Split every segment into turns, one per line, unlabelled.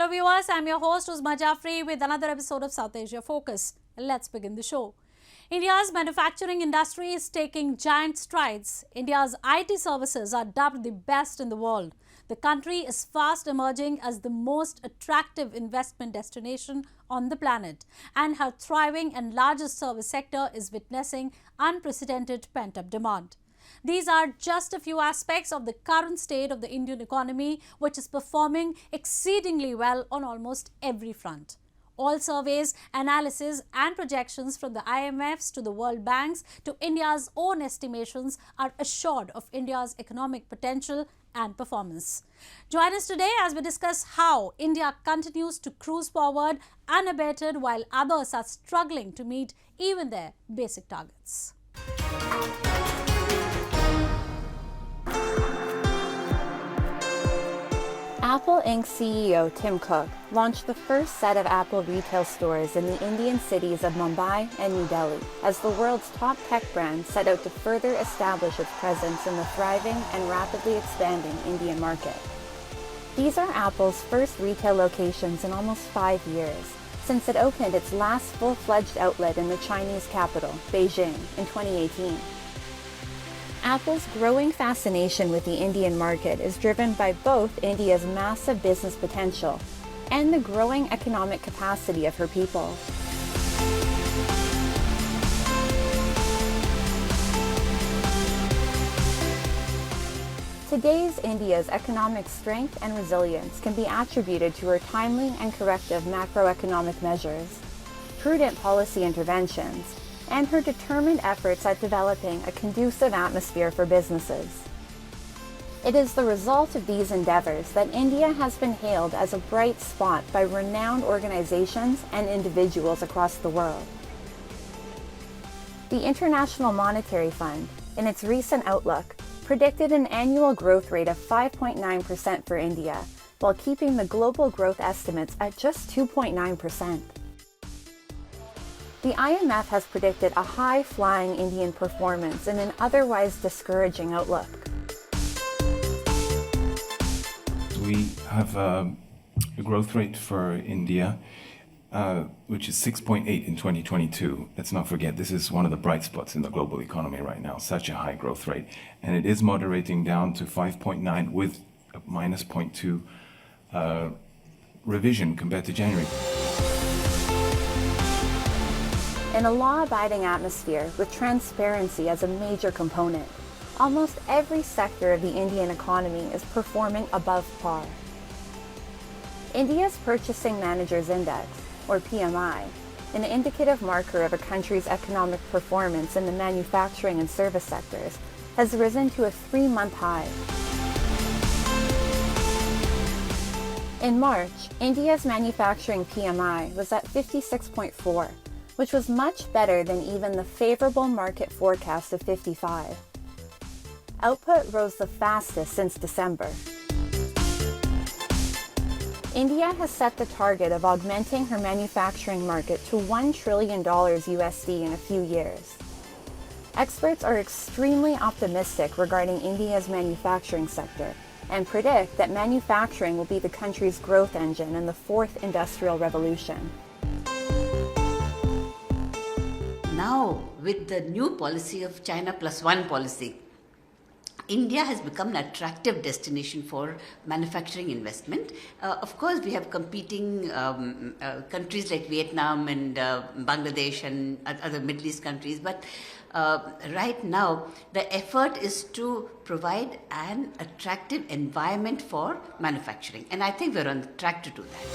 Hello viewers, I'm your host Uzma Jafri with another episode of South Asia Focus. Let's begin the show. India's manufacturing industry is taking giant strides. India's IT services are dubbed the best in the world. The country is fast emerging as the most attractive investment destination on the planet, and her thriving and largest service sector is witnessing unprecedented pent-up demand. These are just a few aspects of the current state of the Indian economy, which is performing exceedingly well on almost every front. All surveys, analysis and projections from the IMFs to the World Banks to India's own estimations are assured of India's economic potential and performance. Join us today as we discuss how India continues to cruise forward unabated while others are struggling to meet even their basic targets.
Apple Inc. CEO Tim Cook launched the first set of Apple retail stores in the Indian cities of Mumbai and New Delhi as the world's top tech brand set out to further establish its presence in the thriving and rapidly expanding Indian market. These are Apple's first retail locations in almost 5 years, since it opened its last full-fledged outlet in the Chinese capital, Beijing, in 2018. Apple's growing fascination with the Indian market is driven by both India's massive business potential and the growing economic capacity of her people. Today's India's economic strength and resilience can be attributed to her timely and corrective macroeconomic measures, prudent policy interventions, and her determined efforts at developing a conducive atmosphere for businesses. It is the result of these endeavors that India has been hailed as a bright spot by renowned organizations and individuals across the world. The International Monetary Fund, in its recent outlook, predicted an annual growth rate of 5.9% for India, while keeping the global growth estimates at just 2.9%. The IMF has predicted a high-flying Indian performance in an otherwise discouraging outlook.
We have a growth rate for India, which is 6.8 in 2022. Let's not forget, this is one of the bright spots in the global economy right now, such a high growth rate. And it is moderating down to 5.9 with a minus 0.2 revision compared to January.
In a law-abiding atmosphere with transparency as a major component, almost every sector of the Indian economy is performing above par. India's Purchasing Managers Index, or PMI, an indicative marker of a country's economic performance in the manufacturing and service sectors, has risen to a 3-month high. In March, India's manufacturing PMI was at 56.4, which was much better than even the favorable market forecast of 55. Output rose the fastest since December. India has set the target of augmenting her manufacturing market to $1 trillion USD in a few years. Experts are extremely optimistic regarding India's manufacturing sector and predict that manufacturing will be the country's growth engine in the fourth industrial revolution.
Now, with the new policy of China Plus One policy, India has become an attractive destination for manufacturing investment. Of course, we have competing countries like Vietnam and Bangladesh and other Middle East countries, but right now the effort is to provide an attractive environment for manufacturing, and I think we're on track to do that.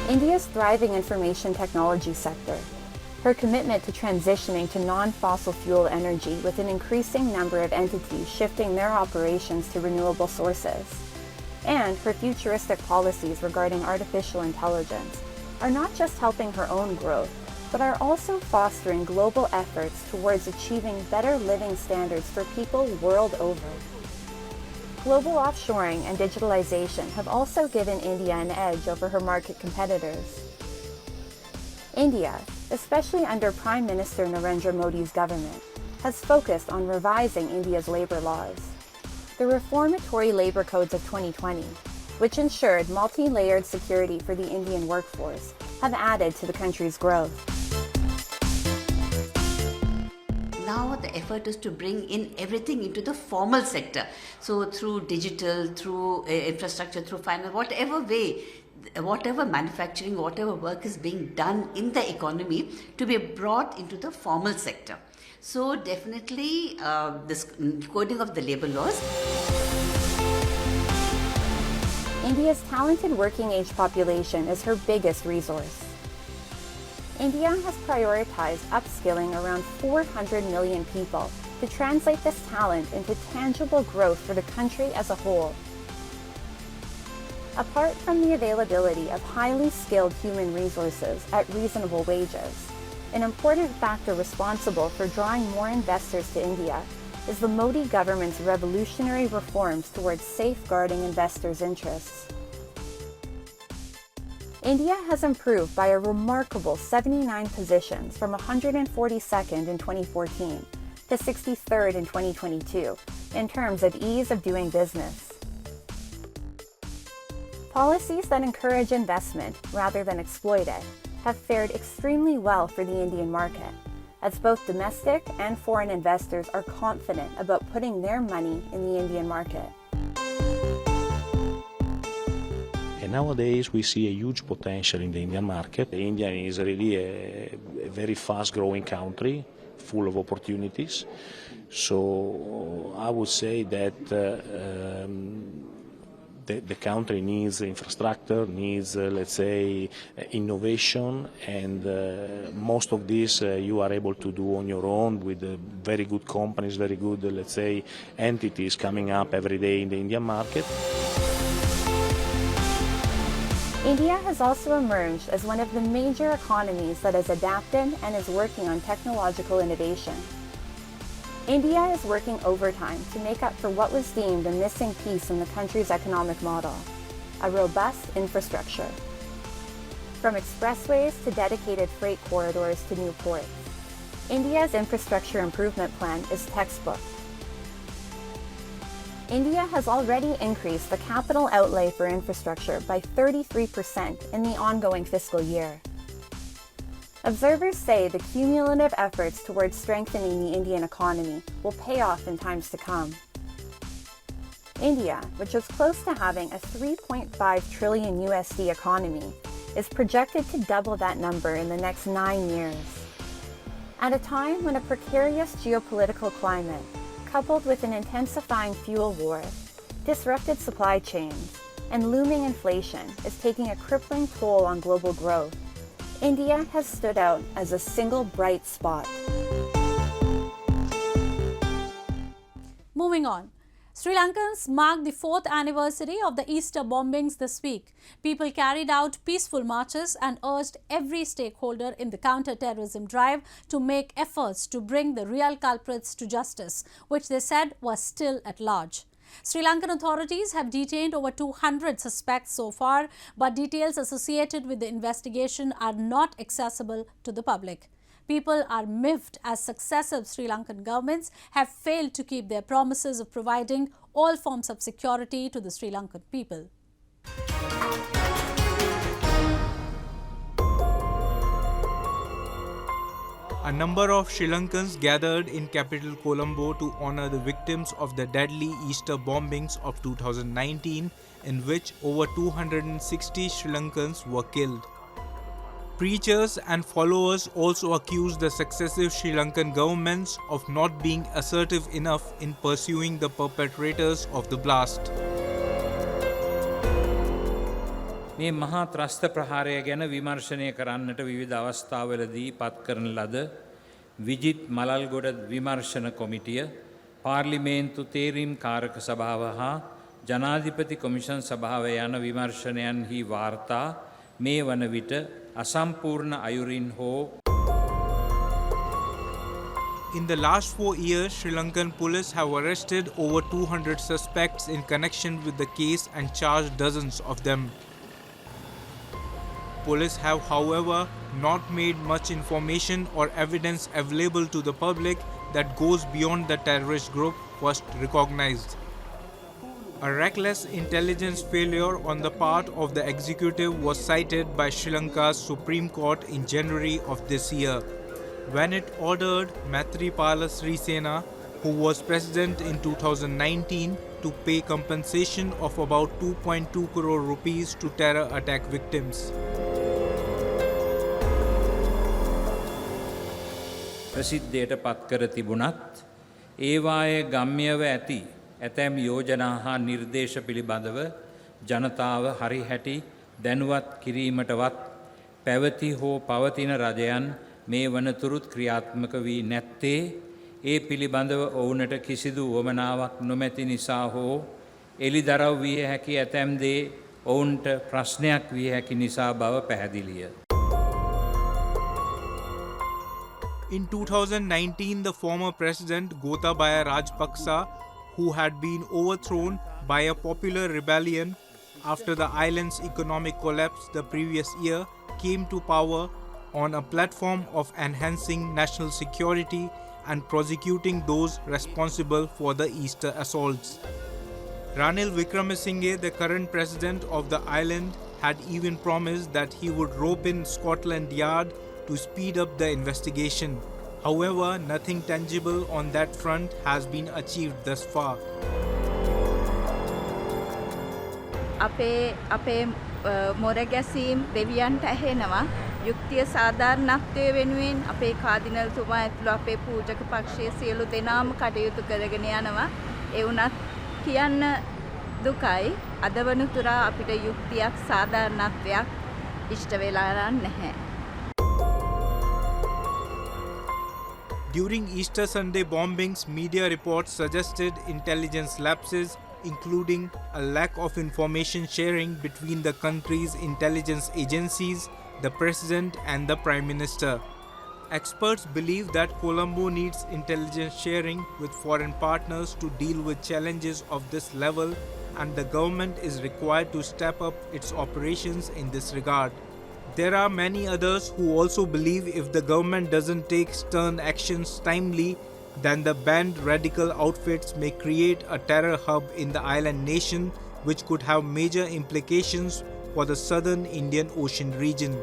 India's thriving information technology sector, her commitment to transitioning to non-fossil fuel energy with an increasing number of entities shifting their operations to renewable sources, and her futuristic policies regarding artificial intelligence are not just helping her own growth, but are also fostering global efforts towards achieving better living standards for people world over. Global offshoring and digitalization have also given India an edge over her market competitors. India, especially under Prime Minister Narendra Modi's government, has focused on revising India's labor laws. the reformatory labor codes of 2020, which ensured multi-layered security for the Indian workforce, have added to the country's growth.
Now the effort is to bring in everything into the formal sector. So through digital, through infrastructure, through finance, whatever way, whatever manufacturing, whatever work is being done in the economy to be brought into the formal sector. So definitely this coding of the labor laws.
India's talented working age population is her biggest resource. India has prioritized upskilling around 400 million people to translate this talent into tangible growth for the country as a whole. Apart from the availability of highly skilled human resources at reasonable wages, an important factor responsible for drawing more investors to India is the Modi government's revolutionary reforms towards safeguarding investors' interests. India has improved by a remarkable 79 positions from 142nd in 2014 to 63rd in 2022 in terms of ease of doing business. Policies that encourage investment rather than exploit it have fared extremely well for the Indian market, as both domestic and foreign investors are confident about putting their money in the Indian market.
And nowadays we see a huge potential in the Indian market. India is really a very fast-growing country, full of opportunities. So I would say that the country needs infrastructure, needs, let's say, innovation, and most of this you are able to do on your own with very good companies, very good, let's say, entities coming up every day in the Indian market.
India has also emerged as one of the major economies that has adapted and is working on technological innovation. India is working overtime to make up for what was deemed a missing piece in the country's economic model, a robust infrastructure. From expressways to dedicated freight corridors to new ports, India's infrastructure improvement plan is textbook. India has already increased the capital outlay for infrastructure by 33% in the ongoing fiscal year. Observers say the cumulative efforts towards strengthening the Indian economy will pay off in times to come. India, which is close to having a 3.5 trillion USD economy, is projected to double that number in the next 9 years. At a time when a precarious geopolitical climate, coupled with an intensifying fuel war, disrupted supply chains, and looming inflation is taking a crippling toll on global growth, India has stood out as a single bright spot.
Moving on. Sri Lankans marked the 4th anniversary of the Easter bombings this week. People carried out peaceful marches and urged every stakeholder in the counter-terrorism drive to make efforts to bring the real culprits to justice, which they said was still at large. Sri Lankan authorities have detained over 200 suspects so far, but details associated with the investigation are not accessible to the public. People are miffed as successive Sri Lankan governments have failed to keep their promises of providing all forms of security to the Sri Lankan people.
A number of Sri Lankans gathered in capital Colombo to honor the victims of the deadly Easter bombings of 2019, in which over 260 Sri Lankans were killed. Preachers and followers also accused the successive Sri Lankan governments of not being assertive enough in pursuing the perpetrators of the blast.
මේ මහා ත්‍රස්ත ප්‍රහාරය ගැන විමර්ශනය කරන්නට විවිධ අවස්ථාවලදී පත් කරන ලද විජිත් මලල්ගොඩ විමර්ශන කොමිටිය පාර්ලිමේන්තු තේරීම් කාරක සභාව හා ජනාධිපති කොමිෂන් සභාව යන විමර්ශනයන්හි වාර්තා මේ වන විට අසම්පූර්ණ අයුරින් හෝ
In the last 4 years, Sri Lankan police have arrested over 200 suspects in connection with the case and charged dozens of them. Police have, however, not made much information or evidence available to the public that goes beyond the terrorist group first recognized. A reckless intelligence failure on the part of the executive was cited by Sri Lanka's Supreme Court in January of this year, when it ordered Maithripala Sirisena, who was president in 2019, to pay compensation of about 2.2 crore rupees to terror attack victims.
ප්‍රසිද්ධයට පත් කර තිබුණත් ඒවායේ ගම්‍යව ඇති ඇතැම් යෝජනා හා නිර්දේශ පිළිබඳව ජනතාව හරිහැටි දැනුවත් කිරීමටවත් පැවති හෝ පවතින රජයන් මේ වනතුරුත් ක්‍රියාත්මක වී නැත්තේ ඒ පිළිබඳව ඔවුනට කිසිදු වමනාවක් නොමැති නිසා හෝ එළිදරව් විය හැකි ඇතැම් දේ ඔවුන්ට ප්‍රශ්නයක් විය හැකි නිසා බව පැහැදිලිය.
In 2019, the former president Gotabaya Rajapaksa, who had been overthrown by a popular rebellion after the island's economic collapse the previous year, came to power on a platform of enhancing national security and prosecuting those responsible for the Easter assaults. Ranil Wickremesinghe, the current president of the island, had even promised that he would rope in Scotland Yard to speed up the investigation. However, nothing tangible on that front has been achieved thus far.
අපේ මොරගැසීම් දෙවියන්ට ඇහෙනවා යුක්තිය සාධාරණත්වය වෙනුවෙන් අපේ කාදිනල්තුමා ඇතුළු අපේ පූජක පක්ෂයේ සියලු දෙනාම කටයුතු කරගෙන යනවා ඒ වුණත් කියන්න දුකයි අද වනතුරා අපිට යුක්තියක් සාධාරණත්වයක් ඉෂ්ට වෙලා නැහැ.
During Easter Sunday bombings, media reports suggested intelligence lapses, including a lack of information sharing between the country's intelligence agencies, the president and the prime minister. Experts believe that Colombo needs intelligence sharing with foreign partners to deal with challenges of this level, and the government is required to step up its operations in this regard. There are many others who also believe if the government doesn't take stern actions timely, then the banned radical outfits may create a terror hub in the island nation, which could have major implications for the southern Indian Ocean region.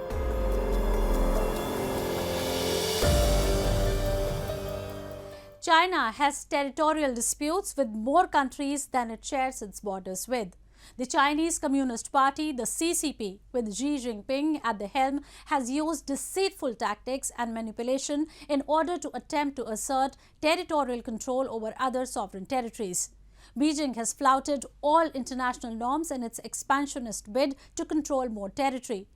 China has territorial disputes with more countries than it shares its borders with. The Chinese Communist Party, the CCP, with Xi Jinping at the helm, has used deceitful tactics and manipulation in order to attempt to assert territorial control over other sovereign territories. Beijing has flouted all international norms in its expansionist bid to control more territory.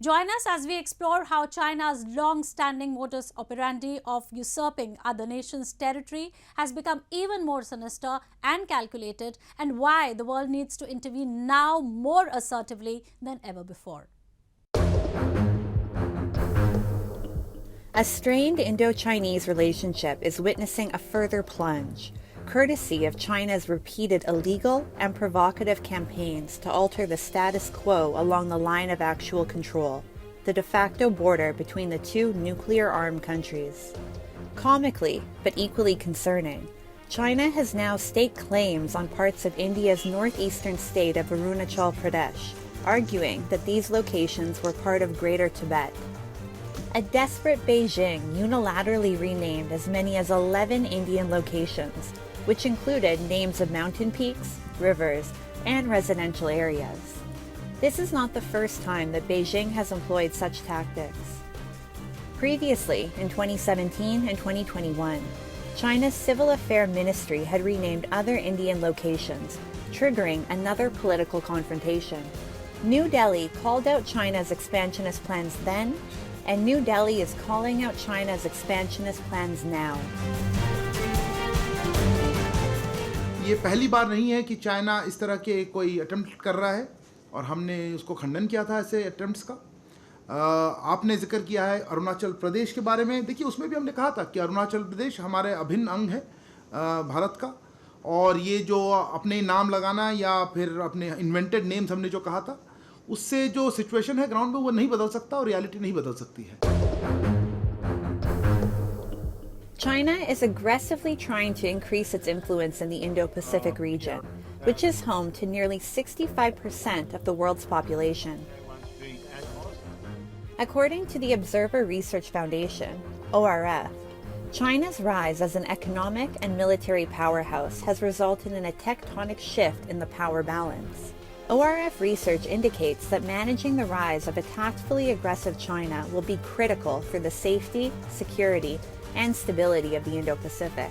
Join us as we explore how China's long-standing modus operandi of usurping other nations' territory has become even more sinister and calculated, and why the world needs to intervene now more assertively than ever before.
A strained Indo-Chinese relationship is witnessing a further plunge, courtesy of China's repeated illegal and provocative campaigns to alter the status quo along the line of actual control, the de facto border between the two nuclear-armed countries. Comically, but equally concerning, China has now staked claims on parts of India's northeastern state of Arunachal Pradesh, arguing that these locations were part of Greater Tibet. A desperate Beijing unilaterally renamed as many as 11 Indian locations, which included names of mountain peaks, rivers, and residential areas. This is not the first time that Beijing has employed such tactics. Previously, in 2017 and 2021, China's Civil Affairs Ministry had renamed other Indian locations, triggering another political confrontation. New Delhi called out China's expansionist plans then, and New Delhi is calling out China's expansionist plans now.
ये पहली बार नहीं है कि China इस तरह के कोई attempt कर रहा है और हमने उसको खंडन किया था ऐसे अटेम्प्ट्स का. आपने जिक्र किया है अरुणाचल प्रदेश के बारे में. देखिए उसमें भी हमने कहा था कि अरुणाचल प्रदेश हमारे अभिन्न अंग है भारत का, और ये जो अपने नाम लगाना या फिर अपने इन्वेंटेड नेम्स हमने जो कहा था, उससे जो सिचुएशन है ग्राउंड में वो नहीं बदल सकता और रियलिटी नहीं बदल सकती है.
China is aggressively trying to increase its influence in the Indo-Pacific region, which is home to nearly 65% of the world's population. According to the Observer Research Foundation, ORF, China's rise as an economic and military powerhouse has resulted in a tectonic shift in the power balance. ORF research indicates that managing the rise of a tactfully aggressive China will be critical for the safety, security, and stability of the Indo-Pacific.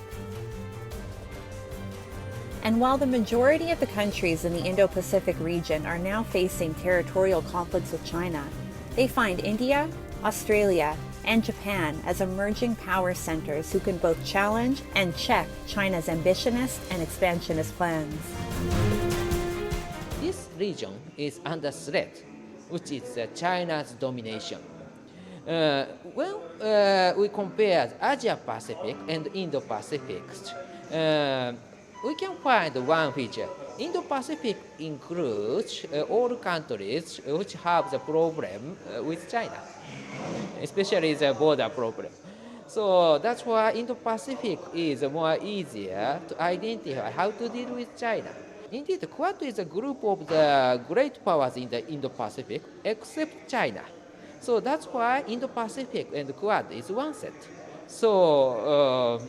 And while the majority of the countries in the Indo-Pacific region are now facing territorial conflicts with China, they find India, Australia, and Japan as emerging power centers who can both challenge and check China's ambitionist and expansionist plans.
This region is under threat, which is China's domination. When we compare Asia Pacific and Indo-Pacific, we can find one feature. Indo-Pacific includes all countries which have the problem with China, especially the border problem. So that's why Indo-Pacific is more easier to identify how to deal with China. Indeed, Quad is a group of the great powers in the Indo-Pacific, except China. So that's why Indo-Pacific and Quad is one set. So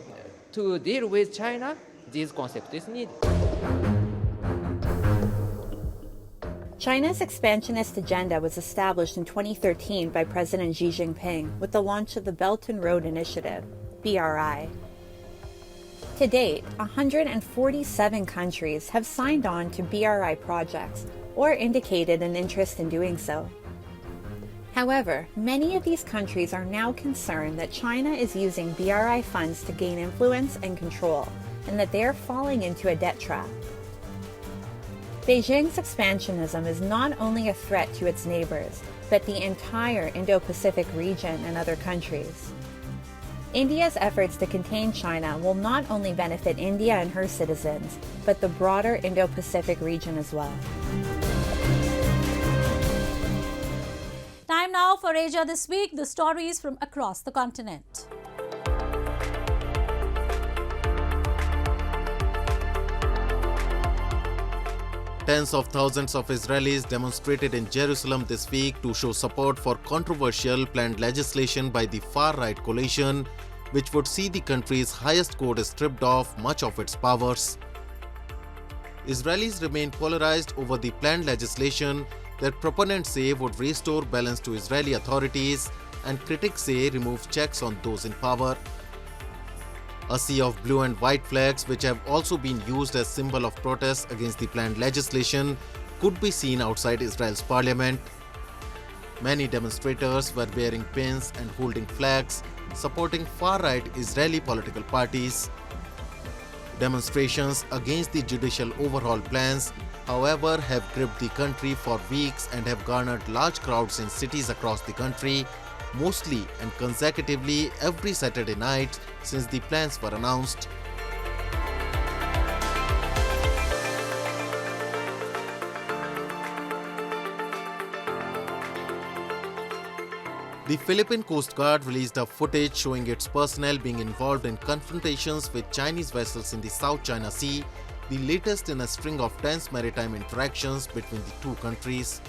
to deal with China, this concept is needed.
China's expansionist agenda was established in 2013 by President Xi Jinping with the launch of the Belt and Road Initiative, BRI. To date, 147 countries have signed on to BRI projects or indicated an interest in doing so. However, many of these countries are now concerned that China is using BRI funds to gain influence and control, and that they are falling into a debt trap. Beijing's expansionism is not only a threat to its neighbors, but the entire Indo-Pacific region and other countries. India's efforts to contain China will not only benefit India and her citizens, but the broader Indo-Pacific region as well.
Time now for Asia This Week, the stories from across the continent.
Tens of thousands of Israelis demonstrated in Jerusalem this week to show support for controversial planned legislation by the far-right coalition, which would see the country's highest court stripped of much of its powers. Israelis remain polarized over the planned legislation that proponents say would restore balance to Israeli authorities, and critics say remove checks on those in power. A sea of blue and white flags, which have also been used as symbol of protest against the planned legislation, could be seen outside Israel's parliament. Many demonstrators were wearing pins and holding flags, supporting far-right Israeli political parties. Demonstrations against the judicial overhaul plans, however, have gripped the country for weeks and have garnered large crowds in cities across the country, mostly and consecutively every Saturday night since the plans were announced. The Philippine Coast Guard released a footage showing its personnel being involved in confrontations with Chinese vessels in the South China Sea, the latest in a string of tense maritime interactions between the two countries.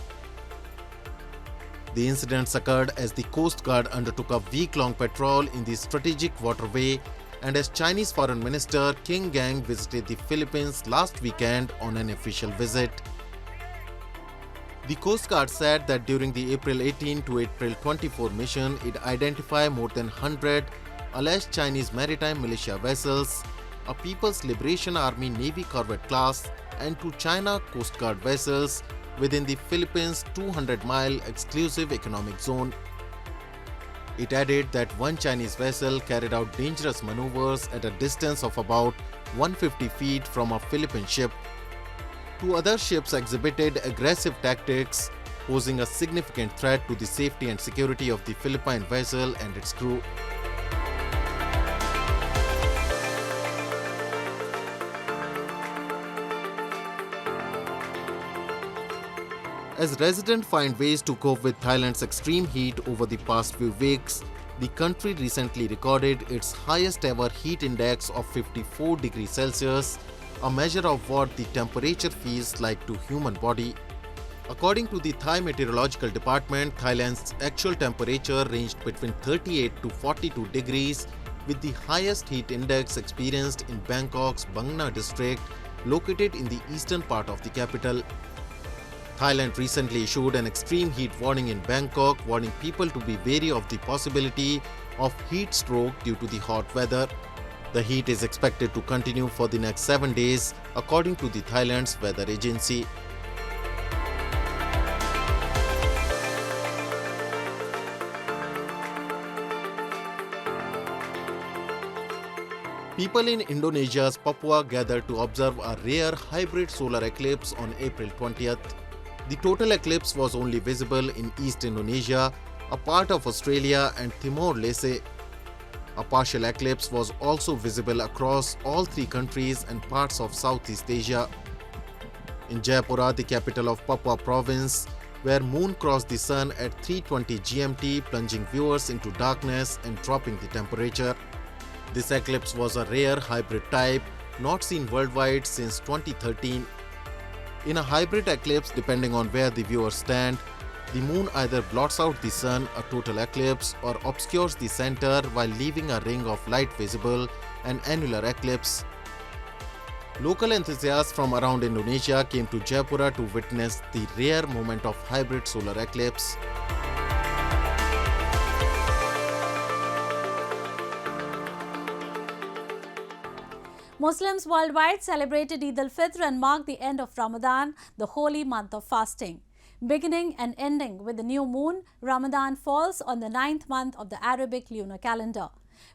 The incidents occurred as the Coast Guard undertook a week-long patrol in the strategic waterway and as Chinese Foreign Minister Qin Gang visited the Philippines last weekend on an official visit. The Coast Guard said that during the April 18 to April 24 mission, it identified more than 100 alleged Chinese maritime militia vessels, a People's Liberation Army Navy corvette class, and 2 China Coast Guard vessels within the Philippines' 200-mile exclusive economic zone. It added that one Chinese vessel carried out dangerous maneuvers at a distance of about 150 feet from a Philippine ship. 2 other ships exhibited aggressive tactics, posing a significant threat to the safety and security of the Philippine vessel and its crew. As residents find ways to cope with Thailand's extreme heat over the past few weeks, the country recently recorded its highest ever heat index of 54 degrees Celsius, a measure of what the temperature feels like to human body. According to the Thai Meteorological Department, Thailand's actual temperature ranged between 38 to 42 degrees, with the highest heat index experienced in Bangkok's Bang Na district, located in the eastern part of the capital. Thailand recently issued an extreme heat warning in Bangkok, warning people to be wary of the possibility of heat stroke due to the hot weather. The heat is expected to continue for the next 7 days, according to the Thailand's weather agency. People in Indonesia's Papua gathered to observe a rare hybrid solar eclipse on April 20th. The total eclipse was only visible in East Indonesia, a part of Australia and Timor-Leste. A partial eclipse was also visible across all three countries and parts of Southeast Asia. In Jayapura, the capital of Papua province, where moon crossed the sun at 3:20 GMT, plunging viewers into darkness and dropping the temperature. This eclipse was a rare hybrid type, not seen worldwide since 2013. In a hybrid eclipse, depending on where the viewers stand, the moon either blots out the sun, a total eclipse, or obscures the center while leaving a ring of light visible, an annular eclipse. Local enthusiasts from around Indonesia came to Jayapura to witness the rare moment of hybrid solar eclipse.
Muslims worldwide celebrated Eid al-Fitr and marked the end of Ramadan, the holy month of fasting. Beginning and ending with the new moon, Ramadan falls on the 9th month of the Arabic lunar calendar.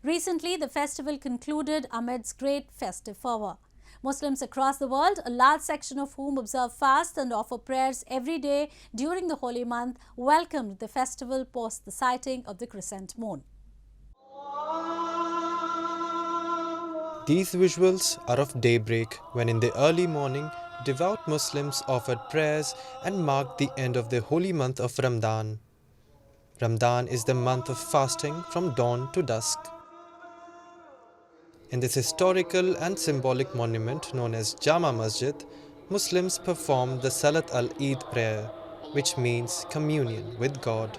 Recently, the festival concluded amidst great festive fervor. Muslims across the world, a large section of whom observe fast and offer prayers every day during the holy month, welcomed the festival post the sighting of the crescent moon.
These visuals are of daybreak, when in the early morning, devout Muslims offered prayers and marked the end of the holy month of Ramadan. Ramadan is the month of fasting from dawn to dusk. In this historical and symbolic monument known as Jama Masjid, Muslims performed the Salat al-Eid prayer, which means communion with God.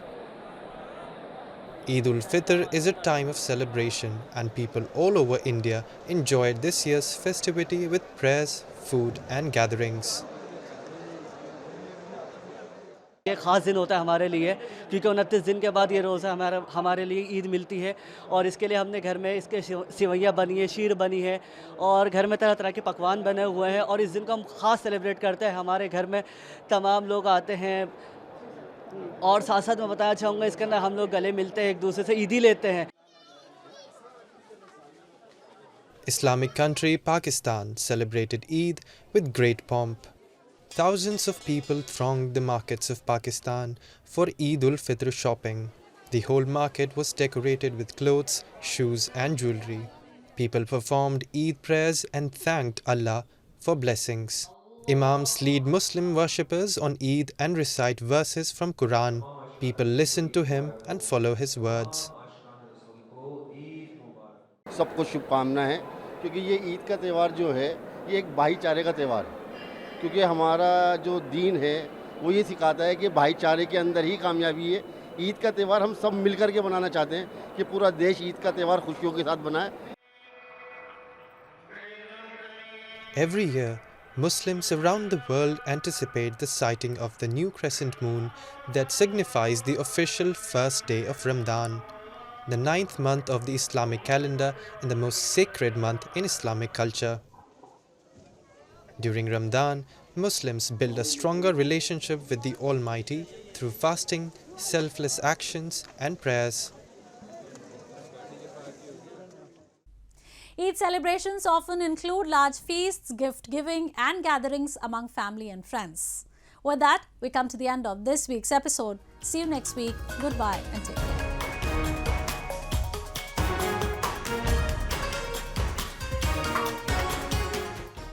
Eid ul-Fitr is a time of celebration, and people all over India enjoyed this year's festivity with prayers, food and gatherings.
एक ख़ास दिन होता है हमारे लिए, क्योंकि 29 दिन के बाद ये रोज़ा हमारे लिए ईद मिलती है, और इसके लिए हमने घर में इसके सिवैयाँ बनी है, शीर बनी है, और घर में तरह तरह के पकवान बने हुए हैं, और इस दिन को हम ख़ास सेलिब्रेट करते हैं। हमारे घर में तमाम लोग आते हैं, और साथ साथ मैं बताना चाहूँगा इसके अंदर हम लोग गले मिलते हैं, एक दूसरे से ईदी लेते हैं।
Islamic country Pakistan celebrated Eid with great pomp. Thousands of people thronged the markets of Pakistan for Eid ul-Fitr shopping. The whole market was decorated with clothes, shoes and jewelry. People performed Eid prayers and thanked Allah for blessings. Imams lead Muslim worshippers on Eid and recite verses from Quran. People listen to him and follow his words.
सबको शुभकामनाएं हैं, क्योंकि ये ईद का त्यौहार जो है ये एक भाईचारे का त्यौहार है, क्योंकि हमारा जो दीन है वो ये सिखाता है कि भाईचारे के अंदर ही कामयाबी है। ईद का त्यौहार हम सब मिलकर के मनाना चाहते हैं कि पूरा देश ईद का त्यौहार खुशियों के साथ मनाए।
Every year, Muslims around the world anticipate the sighting of the new crescent moon that signifies the official first day of Ramadan, the 9th month of the Islamic calendar and the most sacred month in Islamic culture. During Ramadan, Muslims build a stronger relationship with the Almighty through fasting, selfless actions and prayers.
Eid celebrations often include large feasts, gift giving and gatherings among family and friends. With that, we come to the end of this week's episode. See you next week. Goodbye and take care.